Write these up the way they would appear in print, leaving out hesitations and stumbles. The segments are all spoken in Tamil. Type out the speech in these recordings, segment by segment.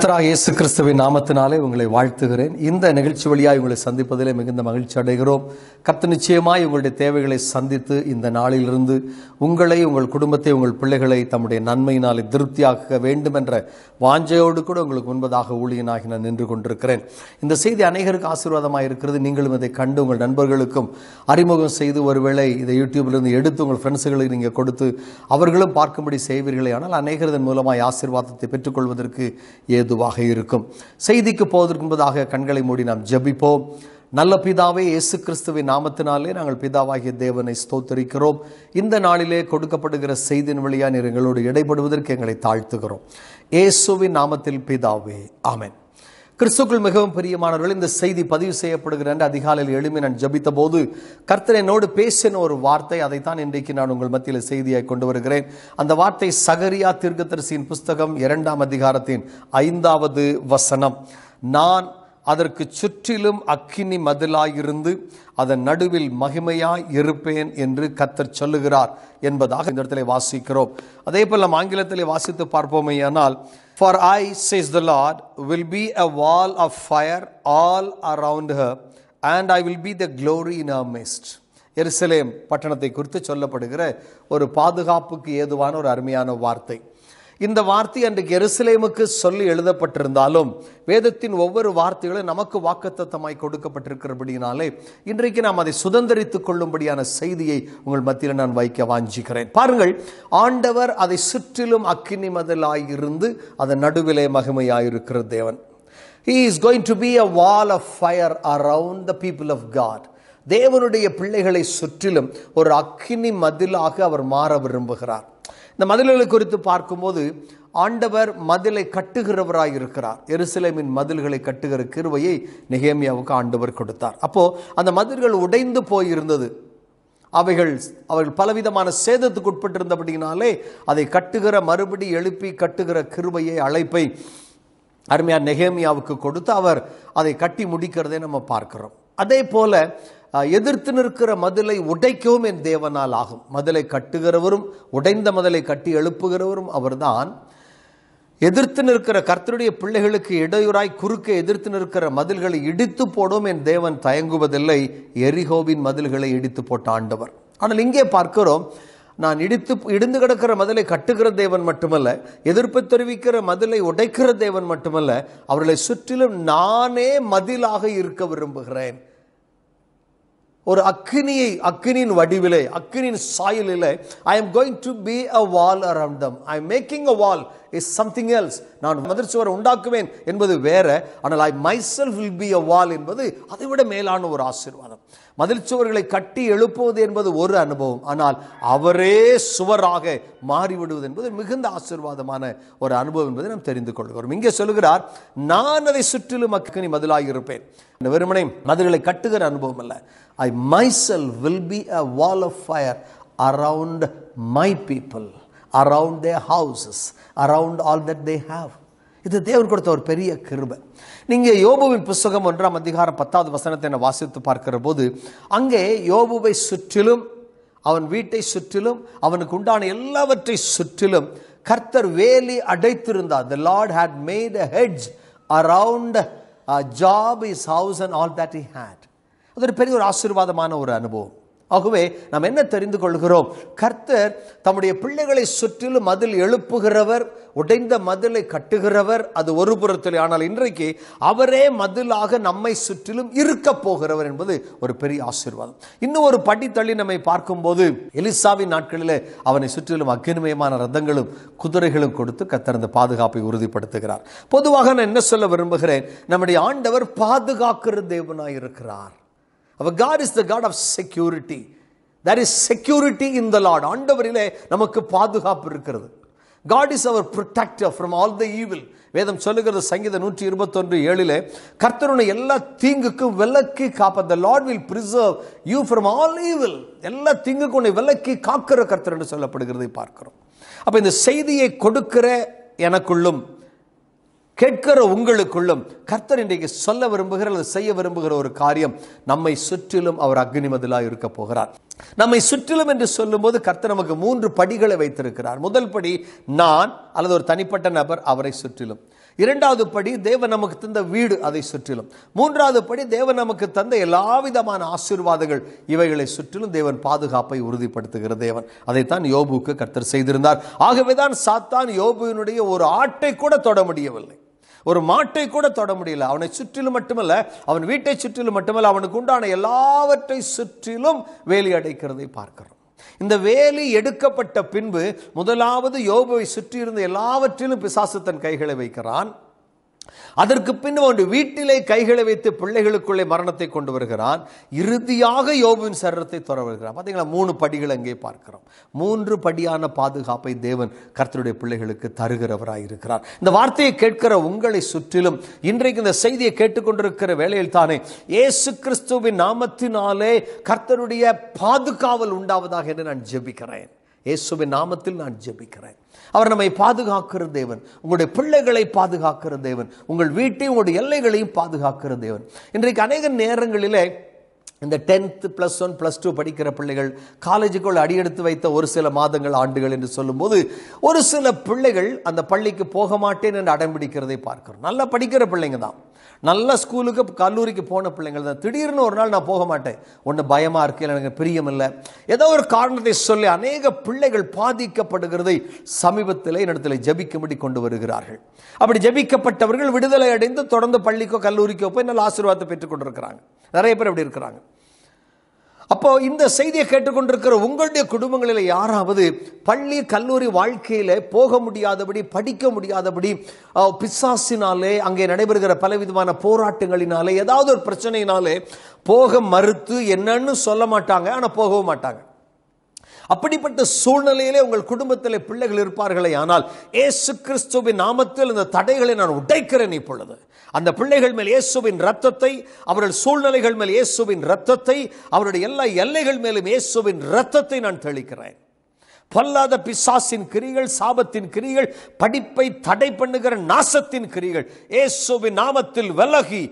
கர்த்தராகிய இயேசு கிறிஸ்துவின் நாமத்தினாலே உங்களை வாழ்த்துகிறேன். இந்த நிகழ்ச்சி வழியாய் உங்களை சந்திப்பதிலே மிகுந்த மகிழ்ச்சி அடைகிறோம். கர்த்தர் நிச்சயமாய் உங்களுடைய தேவைகளை சந்தித்து இந்த நாளிலிருந்து உங்களை, உங்கள் குடும்பத்தை, உங்கள் பிள்ளைகளை தம்முடைய நன்மையினாலே திருப்தியாக்க வேண்டும் என்ற வாஞ்சையோடு கூட உங்களுக்கு முன்பதாக ஊழியனாகி நான் நின்று கொண்டிருக்கிறேன். இந்த செய்தி அநேகருக்கு ஆசீர்வாதமாக இருக்கிறது. நீங்களும் இதை கண்டு உங்கள் நண்பர்களுக்கும் அறிமுகம் செய்து, ஒருவேளை இதை யூடியூபிலிருந்து எடுத்து உங்கள் ஃப்ரெண்ட்ஸுகளுக்கு நீங்கள் கொடுத்து அவர்களும் பார்க்கும்படி செய்வீர்களே ஆனால் அநேகர் இதன் மூலமாய் ஆசீர்வாதத்தை பெற்றுக்கொள்வதற்கு ஏதுவாக இருக்கும். செய்திக்கு போவதற்கு முன்பதாக கண்களை மூடி நாம் ஜெபிப்போம். நல்ல பிதாவே, இயேசு கிறிஸ்துவின் நாமத்தினாலே நாங்கள் பிதாவாகிய தேவனை ஸ்தோத்திரிக்கிறோம். இந்த நாளிலே கொடுக்கப்படுகிற செய்தியின் வழியா நீர் எங்களோடு இடைப்படுவதற்கு எங்களை தாழ்த்துகிறோம். இயேசுவின் நாமத்தில் பிதாவே, ஆமென். கிறிஸ்துக்குள் மிகவும் பிரியமானவர்கள், இந்த செய்தி பதிவு செய்யப்படுகிற அதிகாலையில் எழுமி நான் ஜபித்த போது கர்த்தர் என்னோடு பேசின ஒரு வார்த்தை, அதைத்தான் இன்றைக்கு நான் உங்கள் மத்தியில் செய்தியாய் கொண்டு வருகிறேன். அந்த வார்த்தை சகரியா தீர்க்கதரிசியின் புஸ்தகம் 2ஆம் அதிகாரத்தின் 5வது வசனம். நான் அதற்கு சுற்றிலும் அக்கினி மதிலாயிருந்து அதன் நடுவில் மகிமையாய் இருப்பேன் என்று கர்த்தர் சொல்லுகிறார் என்பதாக இந்த இடத்துல வாசிக்கிறோம். அதே போல நாம் ஆங்கிலத்திலே வாசித்து பார்ப்போமேயானால், For I, says the Lord, will be a wall of fire all around her, and I will be the glory in her midst. எருசலேம் பட்டணத்தை குறித்து சொல்லப்படுகிற ஒரு பாதுகாப்புக்கு ஏதுவான ஒரு அருமையான வார்த்தை. இந்த வார்த்தை அன்றைக்கு எருசலேமுக்கு சொல்லி எழுதப்பட்டிருந்தாலும் வேதத்தின் ஒவ்வொரு வார்த்தைகளும் நமக்கு வாக்குத்தத்தமாய் கொடுக்கப்பட்டிருக்கிறபடியினாலே இன்றைக்கு நாம் அதை சுதந்திரித்துக் கொள்ளும்படியான செய்தியை உங்கள் மத்தியில் நான் வைக்க வாஞ்சிக்கிறேன். பாருங்கள், ஆண்டவர் அதை சுற்றிலும் அக்கினி மதிலாயிருந்து அதன் நடுவிலே மகிமையாயிருக்கிற தேவன். He is going to be a wall of fire around the people of God. தேவனுடைய பிள்ளைகளை சுற்றிலும் ஒரு அக்கினி மதிலாக அவர் மாற விரும்புகிறார். இந்த மதில்களை குறித்து பார்க்கும்போது ஆண்டவர் மதிலை கட்டுகிறவராய் இருக்கிறார். எருசலேமின் மதில்களை கட்டுகிற கிருபையை நெகேமியாவுக்கு ஆண்டவர் கொடுத்தார். அப்போ அந்த மதில்கள் உடைந்து போயிருந்தது. அவர்கள் பலவிதமான சேதத்துக்கு உட்பட்டிருந்தபடினாலே அதை கட்டுகிற, மறுபடி எழுப்பி கட்டுகிற கிருபையை, அழைப்பை அருமையான நெகேமியாவுக்கு கொடுத்து அவர் அதை கட்டி முடிக்கிறதை நம்ம பார்க்கிறோம். அதே போல எதிர்த்து நிற்கிற மதிலை உடைக்கவும் என் தேவனால் ஆகும். மதிலை கட்டுகிறவரும் உடைந்த மதிலை கட்டி எழுப்புகிறவரும் அவர்தான். எதிர்த்து நிற்கிற கர்த்தருடைய பிள்ளைகளுக்கு இடையூறாய் குறுக்கே எதிர்த்து நிற்கிற மதில்களை இடித்து போடும் என் தேவன் தயங்குவதில்லை. எரிகோவின் மதில்களை இடித்து போட்ட ஆண்டவர். ஆனால் இங்கே பார்க்கிறோம், நான் இடிந்து கிடக்கிற மதிலை கட்டுகிற தேவன் மட்டுமல்ல, எதிர்ப்பு தெரிவிக்கிற மதிலை உடைக்கிற தேவன் மட்டுமல்ல, அவர்களை சுற்றிலும் நானே மதிலாக இருக்க விரும்புகிறேன். ஒரு அக்கினியின் வடிவிலே, அக்கினியின் சாயலிலே, I am going to be a wall around them. I am making a wall is something else. நான் மதிர்ச்சுவர் உண்டாக்குவேன் என்பது வேற, ஆனால் I myself will be a wall என்பது அதைவிட மேலான ஒரு ஆசீர்வாதம். மதில் சுவர்களை கட்டி எழுப்புவது என்பது ஒரு அனுபவம், ஆனால் அவரே சுவராக மாறிவிடுவது என்பது மிகுந்த ஆசீர்வாதமான ஒரு அனுபவம் என்பதை நாம் தெரிந்து கொள்கிறோம். இங்கே சொல்லுகிறார், நான் அதை சுற்றிலும் அக்கினி மதிலாக இருப்பேன். வெறுமனே மதில்களை கட்டுகிற அனுபவம் அல்ல. I myself will be a wall of fire around my people, around their houses, around all that they have. இது தேவன் கொடுத்த ஒரு பெரிய கிருபை. நீங்க யோபுவின் புஸ்தகம் 1ஆம் அதிகாரம் 10வது வசனத்தை வாசித்து பார்க்கிற போது அங்கே யோபுவை சுற்றிலும், அவன் வீட்டை சுற்றிலும், அவனுக்கு உண்டான எல்லாவற்றை சுற்றிலும் கர்த்தர் வேலி அடைத்திருந்தார். The Lord had made a hedge around Job, his house and all that he had. அது ஒரு பெரிய ஒரு ஆசீர்வாதமான ஒரு அனுபவம். ஆகவே நாம் என்ன தெரிந்து கொள்கிறோம்? கர்த்தர் தம்முடைய பிள்ளைகளை சுற்றிலும் மதில் எழுப்புகிறவர், உடைந்த மதிலை கட்டுகிறவர், அது ஒரு புறத்தில். ஆனால் இன்றைக்கு அவரே மதிலாக நம்மை சுற்றிலும் இருக்க போகிறவர் என்பது ஒரு பெரிய ஆசீர்வாதம். இன்னும் ஒரு படி தள்ளி நம்மை பார்க்கும்போது, எலிசாவின் நாட்களிலே அவனை சுற்றிலும் அக்கினிமயமான ரதங்களும் குதிரைகளும் கொடுத்து கர்த்தர் அந்த பாதுகாப்பை உறுதிப்படுத்துகிறார். பொதுவாக நான் என்ன சொல்ல விரும்புகிறேன், நம்முடைய ஆண்டவர் பாதுகாக்கிற தேவனாய் இருக்கிறார். Our God is the God of security. There is security in the Lord. ஆண்டவரிலே நமக்கு பாதுகாப்பு இருக்கிறது. God is our protector from all the evil. வேதம் சொல்லுகிறது சங்கீதம் 121:7 கர்த்தருடைய எல்லா தீங்குக்கும் விலக்கி காப்ப. The Lord will preserve you from all evil. எல்லா தீங்குக்கும் உன்னை விலக்கி காக்கிற கர்த்தர் என்று சொல்லப்படுகிறதை பார்க்கிறோம். அப்ப இந்த செய்தியை கொடுக்கிற எனக்குள்ளும் கேட்கிற உங்களுக்குள்ளும் கர்த்தர் இன்றைக்கு சொல்ல விரும்புகிற அல்லது செய்ய விரும்புகிற ஒரு காரியம், நம்மை சுற்றிலும் அவர் அக்னி மதிலாக இருக்க போகிறார். நம்மை சுற்றிலும் என்று சொல்லும் போது கர்த்தர் நமக்கு 3 படிகளை வைத்திருக்கிறார். முதல் படி நான் அல்லது ஒரு தனிப்பட்ட நபர் அவரை சுற்றிலும். இரண்டாவது படி தேவன் நமக்கு தந்த வீடு, அதை சுற்றிலும். மூன்றாவது படி தேவன் நமக்கு தந்த எல்லா விதமான ஆசீர்வாதங்கள், இவைகளை சுற்றிலும் தேவன் பாதுகாப்பை உறுதிப்படுத்துகிற தேவன். அதைத்தான் யோபுக்கு கர்த்தர் செய்திருந்தார். ஆகவேதான் சாத்தான் யோபுவினுடைய ஒரு ஆட்டை கூட தொட முடியவில்லை, ஒரு மாட்டை கூட தொட முடியல. அவனை சுற்றிலும் மட்டுமல்ல, அவன் வீட்டை சுற்றிலும் மட்டுமல்ல, அவனுக்கு உண்டான எல்லாவற்றை சுற்றிலும் வேலி அடைக்கிறதை பார்க்கிறோம். இந்த வேலி எடுக்கப்பட்ட பின்பு முதலாவது யோபுவை சுற்றியிருந்த எல்லாவற்றிலும் பிசாசு தன் கைகளை வைக்கிறான். அதற்கு பின் அவன் வீட்டிலே கைகளை வைத்து பிள்ளைகளுக்குள்ளே மரணத்தை கொண்டு வருகிறான். இறுதியாக யோபுவின் சரீரத்தை தொட வருகிறான். பார்த்தீங்களா, 3 படிகள் அங்கே பார்க்கிறோம். 3 படியான பாதுகாப்பை தேவன் கர்த்தருடைய பிள்ளைகளுக்கு தருகிறவராயிருக்கிறார். இந்த வார்த்தையை கேட்கிற உங்களை சுற்றிலும் இன்றைக்கு இந்த செய்தியை கேட்டுக்கொண்டிருக்கிற வேளையில் தானே இயேசு கிறிஸ்துவின் நாமத்தினாலே கர்த்தருடைய பாதுகாவல் உண்டாவதாக என்று நான் ஜெபிக்கிறேன். இயேசுவின் நாமத்தில் நான் ஜெபிக்கிறேன். அவர் நம்மை பாதுகாக்கிற தேவன், உங்களுடைய பிள்ளைகளை பாதுகாக்கிற தேவன், உங்கள் வீட்டையும் உங்களுடைய எல்லைகளையும் பாதுகாக்கிற தேவன். இன்றைக்கு அநேக நேரங்களிலே இந்த 10th +1 +2 படிக்கிற பிள்ளைகள் காலேஜுக்குள் அடியெடுத்து வைத்த ஒரு சில மாதங்கள், ஆண்டுகள் என்று சொல்லும்போது ஒரு சில பிள்ளைகள் அந்த பள்ளிக்கு போக மாட்டேன் என்று அடம்பிடிக்கிறதை பார்க்கிறோம். நல்லா படிக்கிற பிள்ளைங்க தான், நல்ல ஸ்கூலுக்கு கல்லூரிக்கு போன பிள்ளைங்கள் தான். திடீர்னு ஒரு நாள் நான் போக மாட்டேன், ஒன்று பயமாக இருக்கு, எனக்கு பிரியம் இல்லை, ஏதோ ஒரு காரணத்தை சொல்லி அநேக பிள்ளைகள் பாதிக்கப்படுகிறதை சமீபத்தில் என்னிடத்தில் ஜெபிக்கும்படி கொண்டு வருகிறார்கள். அப்படி ஜெபிக்கப்பட்டவர்கள் விடுதலை அடைந்து தொடர்ந்து பள்ளிக்கோ கல்லூரிக்கோ போய் நல்ல ஆசீர்வாதத்தை பெற்றுக் கொண்டிருக்கிறாங்க. நிறைய பேர் அப்படி இருக்கிறாங்க. அப்போ இந்த செய்தியை கேட்டுக்கொண்டிருக்கிற உங்களுடைய குடும்பங்களில் யாராவது பள்ளி கல்லூரி வாழ்க்கையில போக முடியாதபடி, படிக்க முடியாதபடி, பிசாசினாலே அங்கே நடைபெறுகிற பலவிதமான போராட்டங்களினாலே, ஏதாவது ஒரு பிரச்சனையினாலே போக மறுத்து என்னன்னு சொல்ல மாட்டாங்க, ஆனால் போகவும் மாட்டாங்க. அப்படிப்பட்ட சூழ்நிலையிலே உங்கள் குடும்பத்தில் பிள்ளைகள் இருப்பார்களே, ஆனால் இயேசு கிறிஸ்துவின் நாமத்தில் இந்த தடைகளை நான் உடைக்கிறேன். இப்பொழுது அந்த பிள்ளைகள் மேல் இயேசுவின் இரத்தத்தை, அவர்கள் சூழ்நிலைகள் மேல் இயேசுவின் இரத்தத்தை, அவருடைய எல்லா எல்லைகள் மேலும் இயேசுவின் இரத்தத்தை நான் தெளிக்கிறேன். பொல்லாத பிசாசின் கிரிகள், சாபத்தின் கிரிகள், படிப்பை தடை பண்ணுகிற நாசத்தின் கிரிகள் இயேசுவின் நாமத்தில் விலகி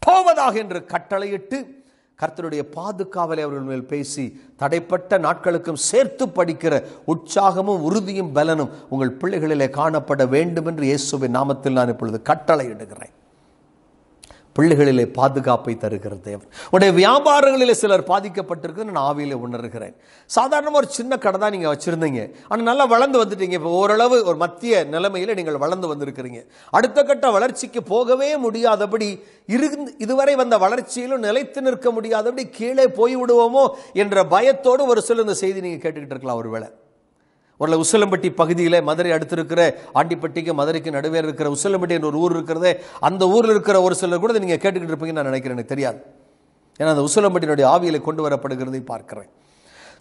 போவதாக என்று கட்டளையிட்டு கர்த்தருடைய பாதுகாவலை அவர்கள் மேல் பேசி தடைப்பட்ட நாட்களுக்கும் சேர்த்து படிக்கிற உற்சாகமும் உறுதியும் பலனும் உங்கள் பிள்ளைகளிலே காணப்பட வேண்டும் என்று இயேசுவின் நாமத்தில் நான் இப்பொழுது கட்டளையிடுகிறேன். பிள்ளைகளிலே பாதுகாப்பை தருகிற தேவன். உடைய வியாபாரங்களிலே சிலர் பாதிக்கப்பட்டிருக்கு, நான் ஆவியிலே உணர்கிறேன். சாதாரணமாக ஒரு சின்ன கடை தான் நீங்கள் வச்சுருந்தீங்க, ஆனால் நல்லா வளர்ந்து வந்துட்டீங்க. இப்போ ஓரளவு ஒரு மத்திய நிலைமையில் நீங்கள் வளர்ந்து வந்திருக்கிறீங்க. அடுத்த கட்ட வளர்ச்சிக்கு போகவே முடியாதபடி இதுவரை வந்த வளர்ச்சியிலும் நிலைத்து நிற்க முடியாதபடி கீழே போய்விடுவோமோ என்ற பயத்தோடு ஒரு சில இந்த செய்தி நீங்கள் கேட்டுக்கிட்டு இருக்கலாம். ஒருவேளை ஒரு உசிலம்பட்டி பகுதியில், மதுரை அடுத்து இருக்கிற ஆண்டிப்பட்டிக்கு மதுரைக்கு நடுவே இருக்கிற உசிலம்பட்டி என்ற ஒரு ஊர் இருக்கிறதே, அந்த ஊரில் இருக்கிற ஒரு சிலர் கூட நீங்கள் கேட்டுக்கிட்டு இருப்பீங்கன்னு நான் நினைக்கிறேன். எனக்கு தெரியாது, ஏன்னா அந்த உசிலம்பட்டியினுடைய ஆவியில் கொண்டு வரப்படுகிறதை பார்க்கிறேன்.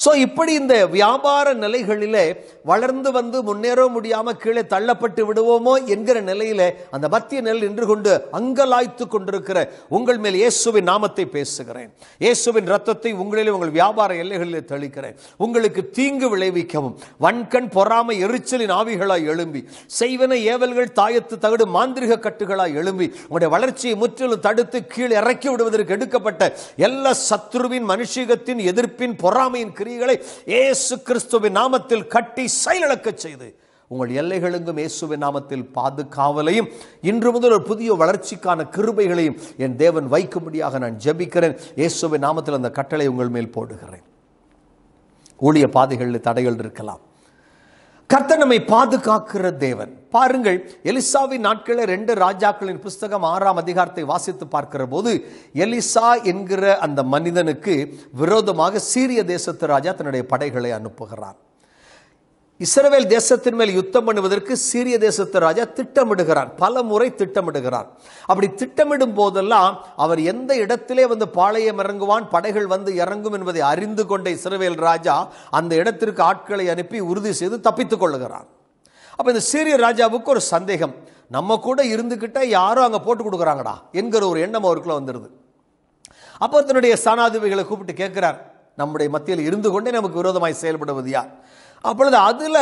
ஸோ இப்படி இந்த வியாபார நிலைகளிலே வளர்ந்து வந்து முன்னேற முடியாமல் கீழே தள்ளப்பட்டு விடுவோமோ என்கிற நிலையிலே அந்த மத்திய நிலையில் நின்று கொண்டு அங்கலாய்த்து கொண்டிருக்கிற உங்கள் மேல் இயேசுவின் நாமத்தை பேசுகிறேன். இயேசுவின் ரத்தத்தை உங்களிலே, உங்கள் வியாபார எல்லைகளிலே தெளிக்கிறேன். உங்களுக்கு தீங்கு விளைவிக்கவும் வன்கண், பொறாமை, எரிச்சலின் ஆவிகளாய் எழும்பி, செய்வன ஏவல்கள், தாயத்து தகடு, மாந்திரிக கட்டுகளாய் எழும்பி உங்களுடைய வளர்ச்சியை முற்றிலும் தடுத்து கீழே இறக்கி விடுவதற்கு எடுக்கப்பட்ட எல்லா சத்ருவின், மனுஷீகத்தின், எதிர்ப்பின், பொறாமையின் இயேசு கிறிஸ்துவின் நாமத்தில் கட்டி செயலிழக்க செய்து உங்கள் எல்லைகளுக்கும் இயேசுவின் நாமத்தில் பாதுகாவலையும் இன்று முதல் ஒரு புதிய வளர்ச்சிக்கான கிருபைகளையும் என் தேவன் வைக்கும்படியாக நான் ஜெபிக்கிறேன். இயேசுவின் நாமத்தில் அந்த கட்டளை உங்கள் மேல் போடுகிறேன். ஊழிய பாதைகளில் தடைகள் இருக்கலாம், கர்த்தர் நம்மை பாதுகாக்கிற தேவன். பாருங்கள், எலிசாவின் நாட்களில் 2 ராஜாக்களின் புஸ்தகம் 6ஆம் அதிகாரத்தை வாசித்து பார்க்கிற போது எலிசா என்கிற அந்த மனிதனுக்கு விரோதமாக சீரிய தேசத்து ராஜா தன்னுடைய படைகளை அனுப்புகிறார். இஸ்ரவேல் தேசத்தின் மேல் யுத்தம் பண்ணுவதற்கு சீரிய தேசத்து ராஜா திட்டமிடுகிறார், பல முறை திட்டமிடுகிறார். அப்படி திட்டமிடும் போதெல்லாம் அவர் எந்த இடத்திலே வந்து பாளையம் இறங்குவான், படைகள் வந்து இறங்கும் என்பதை அறிந்து கொண்ட இஸ்ரவேல் ராஜா அந்த இடத்திற்கு ஆட்களை அனுப்பி உறுதி செய்து தப்பித்துக் கொள்ளுகிறார். அப்ப இந்த சீரிய ராஜாவுக்கு ஒரு சந்தேகம், நம்ம கூட இருந்துகிட்ட யாரும் அங்க போட்டு கொடுக்குறாங்கடா என்கிற ஒரு எண்ணம் அவருக்குள்ள வந்துருது. அப்போ தன்னுடைய ஸ்தானாதிபதிகளை கூப்பிட்டு கேட்கிறார், நம்முடைய மத்தியில் இருந்து கொண்டே நமக்கு விரோதமாய் செயல்படுவது யார்? அப்பொழுது அதுல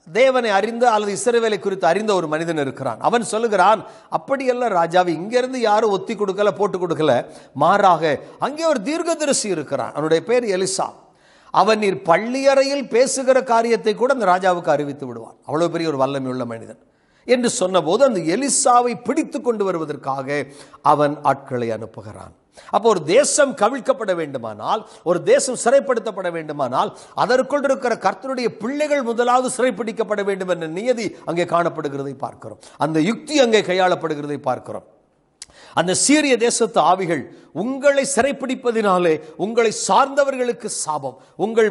தேவனை அறிந்த அல்லது இஸ்ரவேலை குறித்து அறிந்த ஒரு மனிதன் இருக்கிறான். அவன் சொல்லுகிறான், அப்படியல்ல ராஜாவை, இங்கிருந்து யாரும் ஒத்தி கொடுக்கல, போட்டு கொடுக்கல, மாறாக அங்கே ஒரு தீர்க்கதரிசி இருக்கிறான், அவனுடைய பேர் எலிசா. அவன் நீர் பள்ளியறையில் பேசுகிற காரியத்தை கூட அந்த ராஜாவுக்கு அறிவித்து விடுவான். அவ்வளவு பெரிய ஒரு வல்லமை உள்ள மனிதன். என்று சொன்னபோது அந்த எலிசாவை பிடித்து கொண்டு வருவதற்காக அவன் ஆட்களை அனுப்புகிறான். அப்போ ஒரு தேசம் கவிழ்க்கப்பட வேண்டுமானால், ஒரு தேசம் சிறைப்படுத்தப்பட வேண்டுமானால், அதற்குள் இருக்கிற கர்த்தருடைய பிள்ளைகள் முதலாவது சிறைப்பிடிக்கப்பட வேண்டும் என்ற நியதி அங்கே காணப்படுகிறதை பார்க்கிறோம். அந்த யுக்தி அங்கே கையாளப்படுகிறதை பார்க்கிறோம். அந்த சீரிய தேசத்து ஆவிகள் உங்களை சிறைப்பிடிப்பதினாலே உங்களை சார்ந்தவர்களுக்கு சாபம், உங்கள்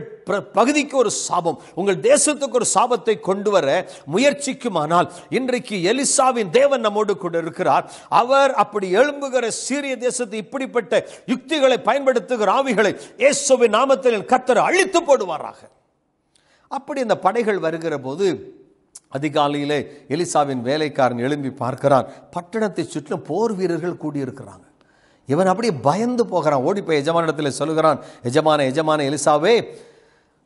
பகுதிக்கு ஒரு சாபம், உங்கள் தேசத்துக்கு ஒரு சாபத்தை கொண்டு வர முயற்சிக்குமானால், இன்றைக்கு எலிசாவின் தேவன் நம்மோடு கூட இருக்கிறார். அவர் அப்படி எழும்புகிற சீரிய தேசத்தை இப்படிப்பட்ட யுக்திகளை பயன்படுத்துகிற ஆவிகளை இயேசுவின் நாமத்தில் கர்த்தர் அழித்து போடுவாராக. அப்படி இந்த படைகள் வருகிற போது அதிகாலையிலே எலிசாவின் வேலைக்காரன் எழும்பி பார்க்கிறான். பட்டணத்தை சுற்றிலும் போர் வீரர்கள் கூடியிருக்கிறாங்க. இவன் அப்படியே பயந்து போகிறான். ஓடி போய் எஜமானிடத்தில் சொல்லுகிறான், எஜமான எலிசாவே,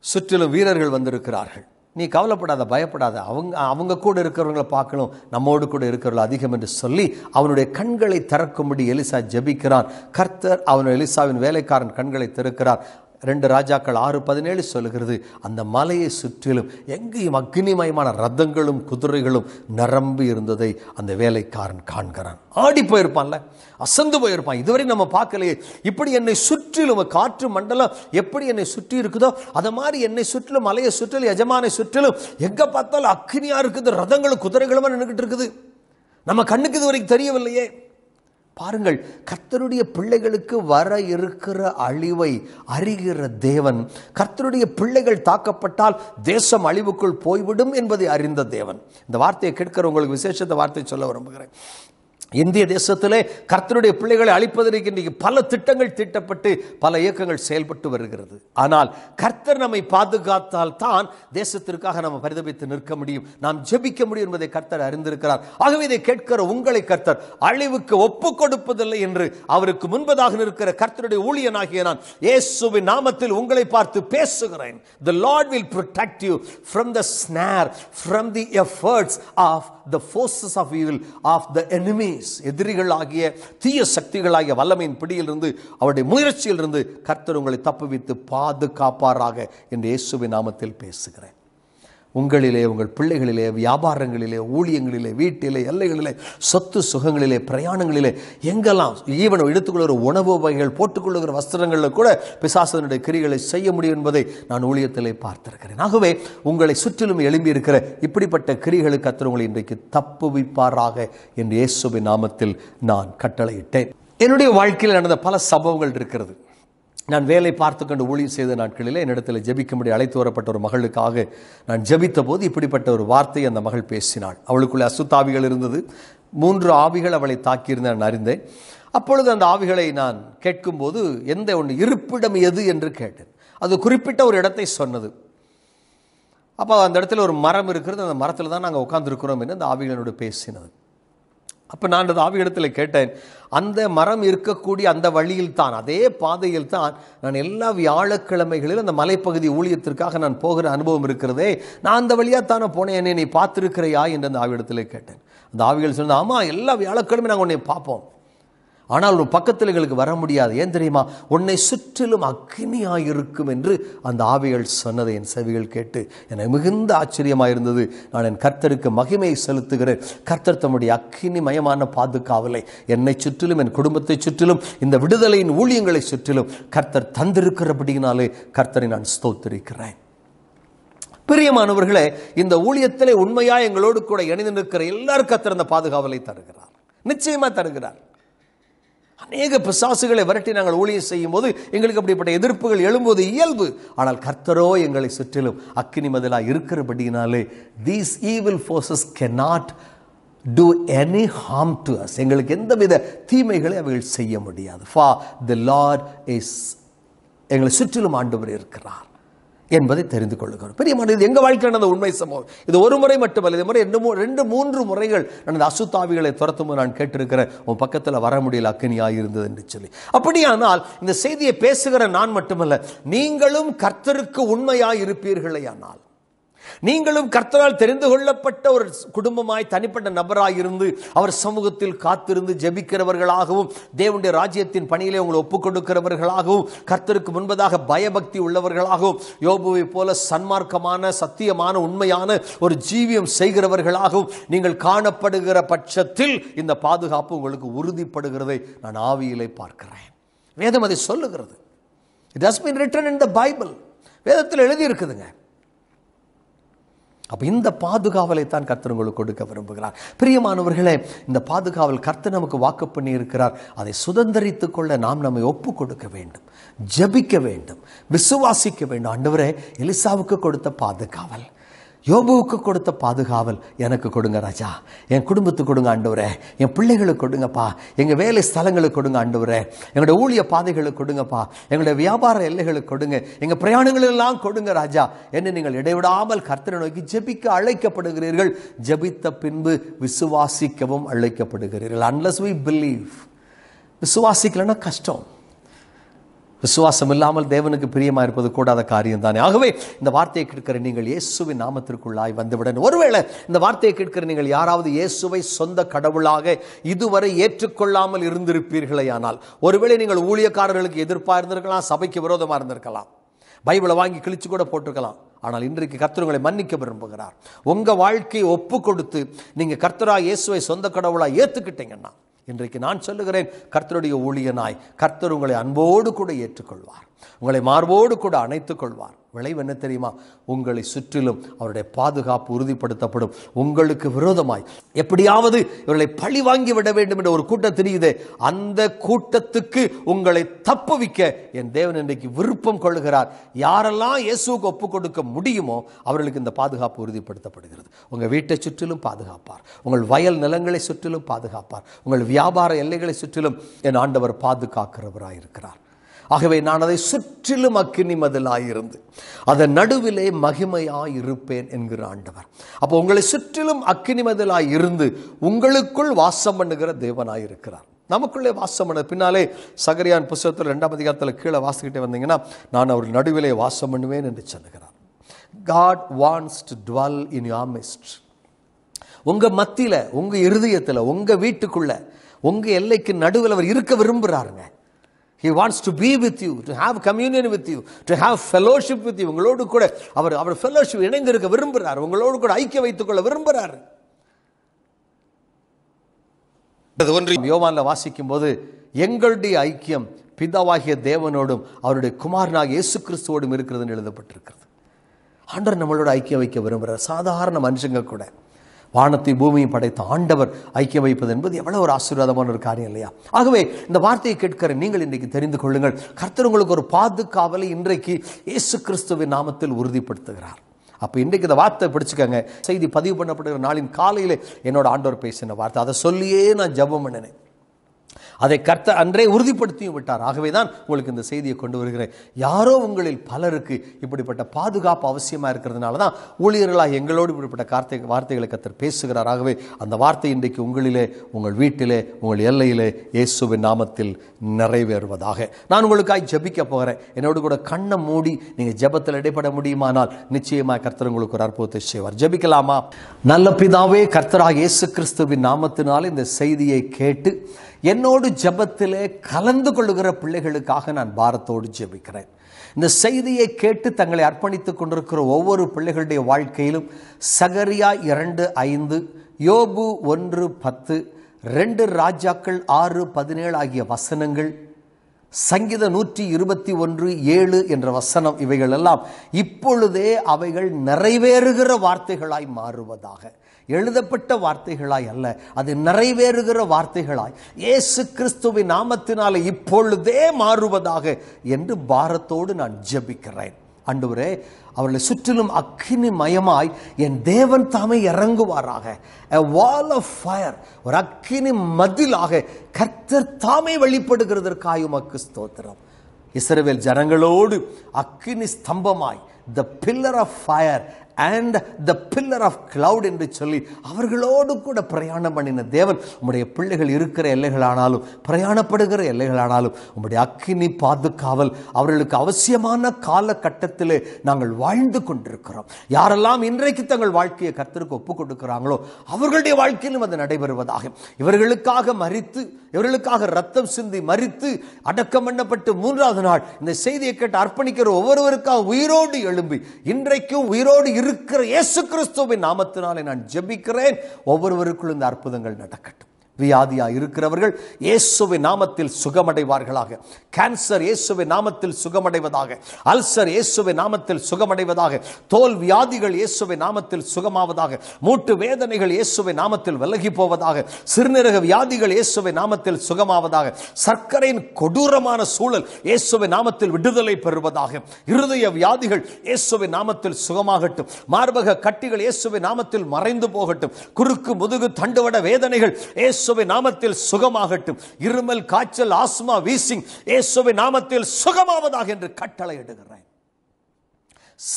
சுற்றிலும் வீரர்கள் வந்திருக்கிறார்கள். நீ கவலைப்படாத, பயப்படாத. அவங்க கூட இருக்கிறவங்களை பார்க்கணும், நம்மோடு கூட இருக்கிறவர்கள் அதிகம் என்று சொல்லி அவனுடைய கண்களை திறக்கும்படி எலிசா ஜெபிக்கிறான். கர்த்தர் அவன் எலிசாவின் வேலைக்காரன் கண்களை திறக்கிறார். 2 ராஜாக்கள் 6:17 சொல்லுகிறது, அந்த மலையை சுற்றிலும் எங்கேயும் அக்னிமயமான ரதங்களும் குதிரைகளும் நிரம்பி இருந்ததை அந்த வேலைக்காரன் காண்கிறான். ஆடி போயிருப்பான்ல, அசந்து போயிருப்பான். இதுவரை நம்ம பார்க்கலையே, இப்படி என்னை சுற்றிலும் காற்று மண்டலம் எப்படி என்னை சுற்றி இருக்குதோ அதை மாதிரி என்னை சுற்றிலும், மலையை சுற்றிலும், எஜமானை சுற்றிலும் எங்க பார்த்தாலும் அக்னியா இருக்குது, ரதங்களும் குதிரைகளும் நின்றுகிட்டு இருக்குது. நம்ம கண்ணுக்கு இதுவரைக்கும் தெரியவில்லையே. பாருங்கள், கர்த்தருடைய பிள்ளைகளுக்கு வர இருக்கிற அழிவை அறிகிற தேவன், கர்த்தருடைய பிள்ளைகள் தாக்கப்பட்டால் தேசம் அழிவுக்குள் போய்விடும் என்பதை அறிந்த தேவன். இந்த வார்த்தையை கேட்கிற உங்களுக்கு விசேஷத்தை வார்த்தை சொல்ல விரும்புகிறேன். இந்திய தேசத்திலே கர்த்தருடைய பிள்ளைகளை அழிப்பதற்கு இன்றைக்கு பல திட்டங்கள் தீட்டப்பட்டு பல இயக்கங்கள் செயல்பட்டு வருகிறது. ஆனால் கர்த்தர் நம்மை பாதுகாத்தால் தான் தேசத்திற்காக நாம் பரிதபித்து நிற்க முடியும், நாம் ஜெபிக்க முடியும் என்பதை கர்த்தர் அறிந்திருக்கிறார். ஆகவே இதை கேட்கிற உங்களை கர்த்தர் அழிவுக்கு ஒப்பு கொடுப்பதில்லை என்று அவருக்கு முன்பதாக நிற்கிற கர்த்தருடைய ஊழியனாகிய நான் இயேசுவின் நாமத்தில் உங்களை பார்த்து பேசுகிறேன். The Lord will protect you from the snare, from the efforts of the forces of evil, of the enemies. எதிரிகள் ஆகிய தீய சக்திகளாகிய வல்லமையின் பிடியிலிருந்து, அவருடைய முயற்சியிலிருந்து கர்த்தர் உங்களை தப்புவித்து பாதுகாப்பாராக என்று இயேசுவின் நாமத்தில் பேசுகிறேன். உங்களிலே, உங்கள் பிள்ளைகளிலே, வியாபாரங்களிலே, ஊழியங்களிலே, வீட்டிலே, எல்லைகளிலே, சொத்து சுகங்களிலே, பிரயாணங்களிலே, எங்கெல்லாம் ஈவன் எடுத்துக்கொள்கிற உணவு வகைகள், போட்டுக்கொள்ளுகிற வஸ்திரங்களில் கூட பிசாசனுடைய கிரிகளை செய்ய முடியும் என்பதை நான் ஊழியத்திலே பார்த்திருக்கிறேன். ஆகவே உங்களை சுற்றிலும் எழும்பி இருக்கிற இப்படிப்பட்ட கிரிகளுக்கு கர்த்தர் உங்களை இன்றைக்கு தப்புவிப்பாராக என்று இயேசுவின் நாமத்தில் நான் கட்டளையிட்டேன். என்னுடைய வாழ்க்கையில் நடந்த பல சம்பவங்கள் இருக்கிறது. நான் வேலை பார்த்து கொண்டு ஊழியம் செய்த நாட்களில் என்னிடத்தில் ஜெபிக்கும்படி அழைத்து வரப்பட்ட ஒரு மகளுக்காக நான் ஜெபித்த போது இப்படிப்பட்ட ஒரு வார்த்தை அந்த மகள் பேசினாள். அவளுக்குள்ள அசுத்தாவிகள் இருந்தது. 3 ஆவிகள் அவளை தாக்கியிருந்த நான் அறிந்தேன். அப்பொழுது அந்த ஆவிகளை நான் கேட்கும்போது எந்த ஒன்று இருப்பிடம் எது என்று கேட்டேன். அது குறிப்பிட்ட ஒரு இடத்தை சொன்னது. அப்போ அந்த இடத்துல ஒரு மரம் இருக்கிறது, அந்த மரத்தில் தான் நாங்கள் உட்கார்ந்துருக்கிறோம் என்று அந்த ஆவிகளோடு பேசினது. அப்போ நான் அந்த ஆவியிடத்தில் கேட்டேன், அந்த மரம் இருக்கக்கூடிய அந்த வழியில் தான், அதே பாதையில் தான் நான் எல்லா வியாழக்கிழமைகளிலும் அந்த மலைப்பகுதி ஊழியத்திற்காக நான் போகிற அனுபவம் இருக்கிறதே, நான் அந்த வழியாக தானே போனேன், என்னை நீ பார்த்துருக்கிறையா என்று அந்த ஆவியிடத்தில் கேட்டேன். அந்த ஆவிகள் சொன்னது, ஆமாம், எல்லா வியாழக்கிழமை நாங்கள் உன்னை பார்ப்போம், ஆனால் உன் பக்கத்தில் எங்களுக்கு வர முடியாது, ஏன் தெரியுமா, உன்னை சுற்றிலும் அக்னியாயிருக்கும் என்று அந்த ஆவிகள் சொன்னதை என் செவிகள் கேட்டு எனக்கு மிகுந்த ஆச்சரியமாக இருந்தது. நான் என் கர்த்தருக்கு மகிமையை செலுத்துகிறேன். கர்த்தர் தம்முடைய அக்னிமயமான பாதுகாவலை என்னை சுற்றிலும், என் குடும்பத்தை சுற்றிலும், இந்த விடுதலையின் ஊழியங்களை சுற்றிலும் கர்த்தர் தந்திருக்கிறபடியினாலே கர்த்தரை நான் ஸ்தோத்திரிக்கிறேன். பிரியமானவர்களே, இந்த ஊழியத்திலே உண்மையா எங்களோடு கூட இணைந்து நிற்கிற எல்லாரும் கர்த்தர் அந்த பாதுகாவலை தருகிறார், நிச்சயமா தருகிறார். அநேக பிசாசுகளை விரட்டி நாங்கள் ஊழியம் செய்யும் போது எங்களுக்கு அப்படிப்பட்ட எதிர்ப்புகள் எழும்போது இயல்பு. ஆனால் கர்த்தரோ எங்களை சுற்றிலும் அக்கினி மதிலாய் இருக்கிறபடியினாலே these evil forces cannot do any harm to us. எங்களுக்கு எந்தவித தீமைகளை அவைகள் செய்ய முடியாது. For the Lord is, எங்களை சுற்றிலும் ஆண்டவர் இருக்கிறார் என்பதை தெரிந்து கொள்ளுகிறோம். பெரியமான இது எங்கள் வாழ்க்கையில் நடந்த உண்மை சம்பவம். இது ஒரு முறை மட்டுமல்ல, இது முறை 2-3 முறைகள் நடந்த அசுத்தாவிகளை துரத்தும் நான் கேட்டிருக்கிறேன். உன் பக்கத்தில் வர முடியல, அக்கினியாக இருந்தது என்று சொல்லி. அப்படியானால் இந்த செய்தியை பேசுகிற நான் மட்டுமல்ல, நீங்களும் கர்த்தருக்கு உண்மையாக இருப்பீர்களே ஆனால், நீங்களும் கர்த்தரால் தெரிந்து கொள்ளப்பட்ட ஒரு குடும்பமாய், தனிப்பட்ட நபராய் இருந்து அவர் சமூகத்தில் காத்திருந்து ஜெபிக்கிறவர்களாகவும், தேவனுடைய ராஜ்யத்தின் பணியிலே உங்களை ஒப்புக் கொடுக்கிறவர்களாகவும், கர்த்தருக்கு முன்பதாக பயபக்தி உள்ளவர்களாகவும், யோபுவை போல சன்மார்க்கமான, சத்தியமான, உண்மையான ஒரு ஜீவியம் செய்கிறவர்களாகவும் நீங்கள் காணப்படுகிற பட்சத்தில் இந்த பாதுகாப்பு உங்களுக்கு உறுதிப்படுகிறதை நான் ஆவியிலே பார்க்கிறேன். வேதம் அதை சொல்லுகிறது. It has been written in the Bible. வேதத்தில் எழுதி இருக்குதுங்க. அப்ப இந்த பாதுகாவலை தான் கர்த்தர் உங்களுக்கு கொடுக்க விரும்புகிறார். பிரியமானவர்களே, இந்த பாதுகாவல் கர்த்தர் நமக்கு வாக்கு பண்ணி இருக்கிறார். அதை சுதந்தரித்துக் கொள்ள நாம் நம்மை ஒப்பு கொடுக்க வேண்டும், ஜெபிக்க வேண்டும், விசுவாசிக்க வேண்டும். ஆண்டவரே, எலிசாவுக்கு கொடுத்த பாதுகாவல், யோபுவுக்கு கொடுத்த பாதுகாவல் எனக்கு கொடுங்க ராஜா. என் குடும்பத்துக்கு கொடுங்க ஆண்டவரே, என் பிள்ளைகளுக்கு கொடுங்கப்பா, எங்கள் வேலை ஸ்தலங்களுக்கு கொடுங்க ஆண்டவரே, எங்களுடைய ஊழிய பாதைகளுக்கு கொடுங்கப்பா, எங்களுடைய வியாபார எல்லைகளுக்கு கொடுங்க, எங்கள் பிரயாணங்களெல்லாம் கொடுங்க ராஜா என்று நீங்கள் இடைவிடாமல் கர்த்தரை நோக்கி ஜெபிக்க அழைக்கப்படுகிறீர்கள். ஜெபித்த பின்பு விசுவாசிக்கவும் அழைக்கப்படுகிறீர்கள். Unless we believe, விசுவாசிக்கலன்னா கஷ்டம். விசுவாசம் இல்லாமல் தேவனுக்கு பிரியமாக இருப்பது கூடாத காரியம் தானே. ஆகவே இந்த வார்த்தையை கேட்கிற நீங்கள் இயேசுவின் நாமத்திற்குள்ளாய் வந்துவிட. ஒருவேளை இந்த வார்த்தையை கேட்கிற நீங்கள் யாராவது இயேசுவை சொந்த கடவுளாக இதுவரை ஏற்றுக்கொள்ளாமல் இருந்திருப்பீர்களே ஆனால், ஒருவேளை நீங்கள் ஊழியக்காரர்களுக்கு எதிர்ப்பாக இருந்திருக்கலாம், சபைக்கு விரோதமாக இருந்திருக்கலாம், பைபிளை வாங்கி கிழிச்சு கூட போட்டிருக்கலாம். ஆனால் இன்றைக்கு கர்த்தர் உங்களை மன்னிக்க விரும்புகிறார். உங்கள் வாழ்க்கையை ஒப்பு கொடுத்து நீங்கள் கர்த்தராக இயேசுவை சொந்த கடவுளாக ஏற்றுக்கிட்டீங்கன்னா, இன்றைக்கு நான் சொல்லுகிறேன், கர்த்தருடைய ஊழியனாய் கர்த்தர் உங்களை அன்போடு கூட ஏற்றுக்கொள்வார், உங்களை மார்போடு கூட அணைத்துக் கொள்வார். விளைவு என்ன தெரியுமா? உங்களை சுற்றிலும் அவருடைய பாதுகாப்பு உறுதிப்படுத்தப்படும். உங்களுக்கு விரோதமாய் எப்படியாவது இவர்களை பழி வாங்கி விட வேண்டும் என்ற ஒரு கூட்டம் தெரியுதே, அந்த கூட்டத்துக்கு உங்களை தப்புவிக்க என் தேவன் இன்றைக்கு விருப்பம் கொள்கிறார். யாரெல்லாம் இயேசுவுக்கு ஒப்புக் கொடுக்க முடியுமோ அவர்களுக்கு இந்த பாதுகாப்பு உறுதிப்படுத்தப்படுகிறது. உங்கள் வீட்டை சுற்றிலும் பாதுகாப்பார், உங்கள் வயல் நிலங்களை சுற்றிலும் பாதுகாப்பார், உங்கள் வியாபார எல்லைகளை சுற்றிலும் என் ஆண்டவர் பாதுகாக்கிறவராய் இருக்கிறார். ஆகவே நான் அதை சுற்றிலும் அக்கினி மதிலாயிருந்து அதன் நடுவிலே மகிமையாய் இருப்பேன் என்கிற ஆண்டவர். அப்போ உங்களை சுற்றிலும் அக்கினி மதிலாய் இருந்து உங்களுக்குள் வாசம் பண்ணுகிற தேவனாய் இருக்கிறார். நமக்குள்ளே வாசம் பண்ண பின்னாலே சகரியான் புத்தகத்தில் 2ஆம் அதிகாரத்தில் கீழே வாசிக்கிட்டே வந்தீங்கன்னா, நான் அவர் நடுவிலே வாசம் பண்ணுவேன் என்று சொல்லுகிறார். God wants to dwell in your midst. உங்க மத்தியில, உங்க இருதயத்தில், உங்க வீட்டுக்குள்ள, உங்க எல்லைக்கு நடுவில் அவர் இருக்க விரும்புகிறாருங்க. He wants to be with you, to have communion with you, to have fellowship with you. உங்களோடு கூட அவர் ஃபெல்லோஷிப் இணைந்து இருக்க விரும்புகிறார், உங்களோடு கூட ஐக்கியம் வைத்துக் கொள்ள விரும்புகிறார். யோவான்ல வாசிக்கும் போது, எங்களுடைய ஐக்கியம் பிதாவாகிய தேவனோடும் அவருடைய குமாரனாகிய இயேசு கிறிஸ்துவோடும் இருக்கிறதுன்னு எழுதப்பட்டிருக்கிறது. ஆண்டவர் நம்மளோட ஐக்கியம் வைக்க விரும்புகிறார். சாதாரண மனுஷங்க கூட, வானத்தை பூமியும் படைத்த ஆண்டவர் ஐக்கியம் வைப்பது என்பது எவ்வளவு ஒரு ஆசீர்வாதமான ஒரு காரியம் இல்லையா? ஆகவே இந்த வார்த்தையை கேட்கிற நீங்கள் இன்றைக்கு தெரிந்து கொள்ளுங்கள், கர்த்தர் உங்களுக்கு ஒரு பாதுகாவலை இன்றைக்கு இயேசு கிறிஸ்துவின் நாமத்தில் உறுதிப்படுத்துகிறார். அப்போ இன்றைக்கு இந்த வார்த்தை பிடிச்சுக்கங்க. செய்தி பதிவு பண்ணப்படுகிற நாளின் காலையில் என்னோட ஆண்டவர் பேசின வார்த்தை, அதை சொல்லியே நான் ஜெபம் பண்ணினேன். அதை கர்த்தர் அன்றே உறுதிப்படுத்தியும் விட்டார். ஆகவே தான் உங்களுக்கு இந்த செய்தியை கொண்டு வருகிறேன். யாரோ உங்களில் பலருக்கு இப்படிப்பட்ட பாதுகாப்பு அவசியமாக இருக்கிறதுனால தான் ஊழியர்களாக எங்களோடு இப்படிப்பட்ட வார்த்தைகளை கர்த்தர் பேசுகிறார். ஆகவே அந்த வார்த்தை இன்றைக்கு உங்களிலே, உங்கள் வீட்டிலே, உங்கள் எல்லையிலே இயேசுவின் நாமத்தில் நிறைவேறுவதாக. நான் உங்களுக்காக ஜெபிக்க போகிறேன். என்னோடு கூட கண்ணை மூடி நீங்கள் ஜெபத்தில் இடைப்பட முடியுமானால் நிச்சயமாக கர்த்தர் உங்களுக்கு ஒரு அற்புதத்தை செய்வார். ஜெபிக்கலாமா? நல்ல பிதாவே, கர்த்தராக இயேசு கிறிஸ்துவின் நாமத்தினால் இந்த செய்தியை கேட்டு என்னோடு ஜெபத்திலே கலந்து கொள்ளுகிற பிள்ளைகளுக்காக நான் பாரத்தோடு ஜெபிக்கிறேன். இந்த செய்தியை கேட்டு தங்களை அர்ப்பணித்துக் கொண்டிருக்கிற ஒவ்வொரு பிள்ளைகளுடைய வாழ்க்கையிலும் சகரியா 2:5, யோபு 1:10, 2 ராஜாக்கள் 6:17 ஆகிய வசனங்கள், சங்கீதம் 121:7 என்ற வசனம், இவைகள் எல்லாம் இப்பொழுதே அவைகள் நிறைவேறுகிற வார்த்தைகளாய் மாறுவதாக. எழுதப்பட்ட வார்த்தைகளாய் அல்ல, அது நிறைவேறுகிற வார்த்தைகளாய் இயேசு கிறிஸ்துவின் நாமத்தினாலே இப்பொழுதே மாறுவதாக என்று பாரத்தோடு நான் ஜெபிக்கிறேன். ஆண்டவரே, அவர்களை சுற்றிலும் அக்கினி மயமாய் என் தேவன் தாமே இறங்குவாராக. a wall of fire, ஒரு அக்கினி மதிலாக கர்த்தர் தாமே வெளிப்படுகிறதற்காக உமக்கு ஸ்தோத்திரம். இஸ்ரவேல் ஜனங்களோடு அக்கினி ஸ்தம்பமாய், the pillar of fire and the pillar of cloud என்று சொல்லி அவர்களோடு கூட பிரயாணம் பண்ணின தேவன், உம்முடைய பிள்ளைகள் இருக்கிற எல்லைகளானாலும் பிரயாணப்படுகிற எல்லைகளானாலும் உம்முடைய அக்கினி பாதுகாவல் அவர்களுக்கு அவசியமான காலகட்டத்திலே நாங்கள் வாழ்ந்து கொண்டிருக்கிறோம். யாரெல்லாம் இன்றைக்கு தங்கள் வாழ்க்கையை கர்த்தருக்கு ஒப்புக் கொடுக்கிறாங்களோ அவர்களுடைய வாழ்க்கையிலும் அது நடைபெறுவதாக. இவர்களுக்காக மரித்து, இவர்களுக்காக ரத்தம் சிந்தி மரித்து அடக்கம் பண்ணப்பட்டு 3வது நாள் இந்த செய்தியை கேட்டு அர்ப்பணிக்கிற ஒவ்வொருவருக்காக உயிரோடு எழும்பி இன்றைக்கும் உயிரோடு இருக்கிற இயேசு கிறிஸ்துவின் நாமத்தினாலே நான் ஜெபிக்கிறேன். ஒவ்வொருவருக்குள் இந்த அற்புதங்கள் நடக்கட்டும். வியாதியா இருக்கிறவர்கள் இயேசுவின் நாமத்தில் சுகமடைவார்களாக. கேன்சர் இயேசுவின் நாமத்தில் சுகமடைவதாக. அல்சர் இயேசுவின் நாமத்தில் சுகமடைவதாக. தோல் வியாதிகள் இயேசுவின் நாமத்தில் சுகமாவதாக. மூட்டு வேதனைகள் இயேசுவின் நாமத்தில் விலகி போவதாக. சிறுநீரக வியாதிகள் இயேசுவின் நாமத்தில் சுகமாவதாக. சர்க்கரையின் கொடூரமான சூழல் இயேசுவின் நாமத்தில் விடுதலை பெறுவதாக. இருதய வியாதிகள் இயேசுவின் நாமத்தில் சுகமாகட்டும். மார்பக கட்டிகள் இயேசுவின் நாமத்தில் மறைந்து போகட்டும். குறுக்கு முதுகு தண்டுவட வேதனைகள் இயேசுவின் நாமத்தில் சுகமாகட்டும். இருமல், காய்ச்சல், ஆஸ்மா, வீசிங் இயேசுவின் நாமத்தில் சுகமாவதாக என்று கட்டளையிடுகிறேன்.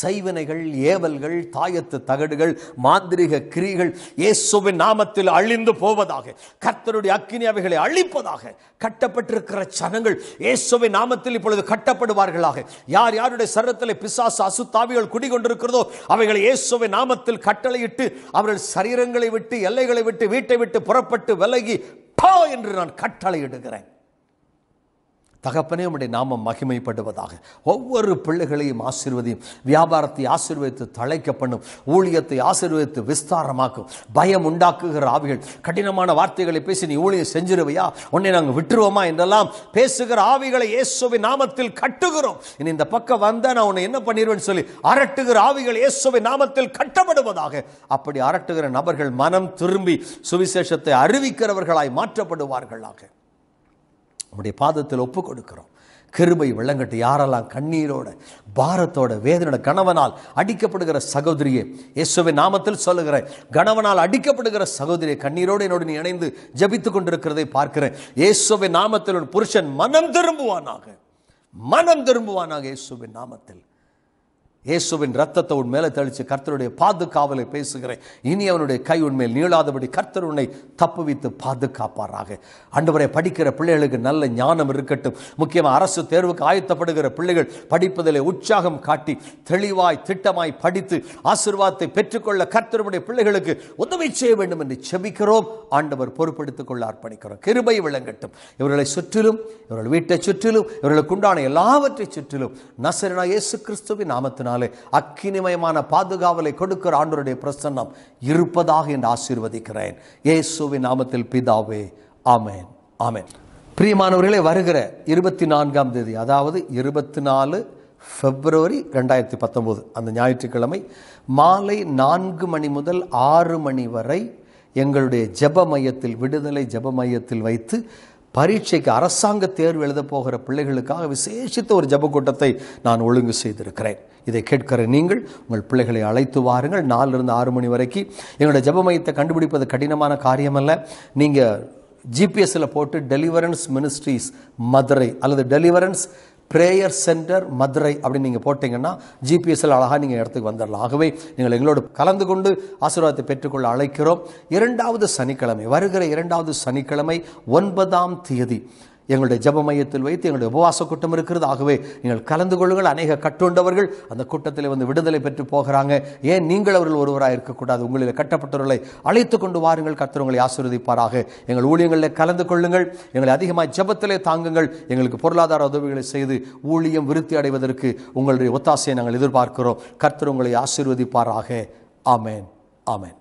செய்வினைகள், ஏவல்கள், தாயத்து தகடுகள், மாந்திரிக கிரிகள் இயேசுவின் நாமத்தில் அழிந்து போவதாக. கர்த்தருடைய அக்கினி அவைகளை அழிப்பதாக. கட்டப்பட்டிருக்கிற ஜனங்கள் இயேசுவின் நாமத்தில் இப்பொழுது கட்டப்படுவார்களாக. யார் யாருடைய சரீரத்தில் பிசாசு அசுத்தாவிகள் குடிகொண்டிருக்கிறதோ அவைகளை இயேசுவின் நாமத்தில் கட்டளையிட்டு அவர்கள் சரீரங்களை விட்டு, எல்லைகளை விட்டு, வீட்டை விட்டு புறப்பட்டு விலகி போ என்று நான் கட்டளையிடுகிறேன். தகப்பனே, உம்முடைய நாமம் மகிமைப்படுவதாக. ஒவ்வொரு பிள்ளைகளையும் ஆசீர்வதியும். வியாபாரத்தை ஆசீர்வதித்து தழைக்க பண்ணும். ஊழியத்தை ஆசீர்வதித்து விஸ்தாரமாக்கும். பயம் உண்டாக்குகிற ஆவிகள், கடினமான வார்த்தைகளை பேசி நீ ஊழியம் செஞ்சிருவையா, உன்னை நாங்கள் விட்டுருவோமா என்றெல்லாம் பேசுகிற ஆவிகளை இயேசுவின் நாமத்தில் கட்டுகிறோம். இனி இந்த பக்கம் வந்தா நான் உன்னை என்ன பண்ணிடுவேன்னு சொல்லி அரட்டுகிற ஆவிகள் இயேசுவின் நாமத்தில் கட்டப்படுவதாக. அப்படி அரட்டுகிற நபர்கள் மனம் திரும்பி சுவிசேஷத்தை அறிவிக்கிறவர்களாய் மாற்றப்படுவார்களாக. உம்முடைய பாதத்தில் ஒப்புக் கொடுக்கிறோம். கிருபை விளங்கட்டு. யாரெல்லாம் கண்ணீரோட, பாரத்தோட, வேதனோட, கணவனால் அடிக்கப்படுகிற சகோதரியே இயேசுவின் நாமத்தில் சொல்லுகிறேன். கணவனால் அடிக்கப்படுகிற சகோதரியை கண்ணீரோடு என்னோடு நீ இணைந்து ஜெபித்துக் கொண்டிருக்கிறதை பார்க்கிறேன். இயேசுவின் நாமத்தில் ஒரு புருஷன் மனம் திரும்புவானாக, மனம் திரும்புவானாக. இயேசுவின் நாமத்தில் இயேசுவின் ரத்தத்தை உன் மேலே தெளித்து கர்த்தருடைய பாதுகாவலை பேசுகிறேன். இனி அவனுடைய கை உன்மேல் நீளாதபடி கர்த்தர் உன்னை தப்புவித்து பாதுகாப்பாராக. ஆண்டவரே, படிக்கிற பிள்ளைகளுக்கு நல்ல ஞானம் இருக்கட்டும். முக்கியமாக அரசு தேர்வுக்கு ஆயத்தப்படுகிற பிள்ளைகள் படிப்பதிலே உற்சாகம் காட்டி தெளிவாய் திட்டமாய் படித்து ஆசீர்வாதத்தை பெற்றுக்கொள்ள கர்த்தருடைய பிள்ளைகளுக்கு உதவி செய்ய வேண்டும் என்று செபிக்கிறோம். ஆண்டவர் பொறுப்பெடுத்துக் கொள்ள அர்ப்பணிக்கிறோம். கிருபை விளங்கட்டும். இவர்களை சுற்றிலும், இவர்கள் வீட்டை சுற்றிலும், இவர்களுக்கு உண்டான எல்லாவற்றை சுற்றிலும் நசரேனாகிய இயேசு கிறிஸ்துவின் நாமத்தினால் அக்கினிமயமான பாதுகாவலை கொடுக்கிற ஆண்டவருடைய பிரசன்னம் இருப்பதாக என்று ஆசீர்வதிக்கிறேன். இயேசுவின் நாமத்தில் பிதாவே, ஆமென், ஆமென். பிரியமானவர்களே, வருகிற 24ஆம் தேதி, அதாவது 24 பிப்ரவரி 2019 அந்த ஞாயிற்றுக்கிழமை மாலை 4 மணி முதல் 6 மணி வரை எங்களுடைய ஜெப மையத்தில், விடுதலை ஜெப மையத்தில் வைத்து பரீட்சைக்கு அரசாங்க தேர்வு எழுத போகிற பிள்ளைகளுக்காக விசேஷித்த ஒரு ஜெப கூட்டத்தை நான் ஒழுங்கு செய்திருக்கிறேன். இதை கேட்கிற நீங்கள் உங்கள் பிள்ளைகளை அழைத்து வாருங்கள். 4 to 6 மணி வரைக்கும் எங்களுடைய ஜெப மையத்தை கண்டுபிடிப்பது கடினமான காரியமல்ல. நீங்கள் ஜிபிஎஸ்ஸில் போட்டு டெலிவரன்ஸ் மினிஸ்ட்ரீஸ் மதுரை அல்லது டெலிவரன்ஸ் பிரேயர் சென்டர் மதுரை அப்படின்னு நீங்கள் போட்டிங்கன்னா ஜிபிஎஸ்ஸில் அழகாக நீங்கள் இடத்துக்கு வந்துடலாம். ஆகவே நீங்கள் எங்களோடு கலந்து கொண்டு ஆசீர்வாதத்தை பெற்றுக்கொள்ள அழைக்கிறோம். 2வது சனிக்கிழமை, வருகிற 2வது சனிக்கிழமை 9ஆம் தேதி எங்களுடைய ஜெப மையத்தில் வைத்து எங்களுடைய உபவாச கூட்டம் இருக்கிறது. ஆகவே நீங்கள் கலந்து கொள்ளுங்கள். அநேக கட்டுண்டவர்கள் அந்த கூட்டத்தில் வந்து விடுதலை பெற்று போகிறாங்க. ஏன் நீங்கள் அவர்கள் ஒருவராக இருக்கக்கூடாது? உங்களில் கட்டப்பட்டவர்களை அழைத்து கொண்டு வாருங்கள். கர்த்தர் உங்களை ஆசீர்வதிப்பாராக. எங்கள் ஊழியங்களில் கலந்து கொள்ளுங்கள். எங்களை அதிகமாக ஜெபத்திலே தாங்குங்கள். எங்களுக்கு பொருளாதார உதவிகளை செய்து ஊழியம் விருத்தி அடைவதற்கு உங்களுடைய ஒத்தாசையை நாங்கள் எதிர்பார்க்கிறோம். கர்த்தர் உங்களை ஆசீர்வதிப்பாராக. ஆமென், ஆமென்.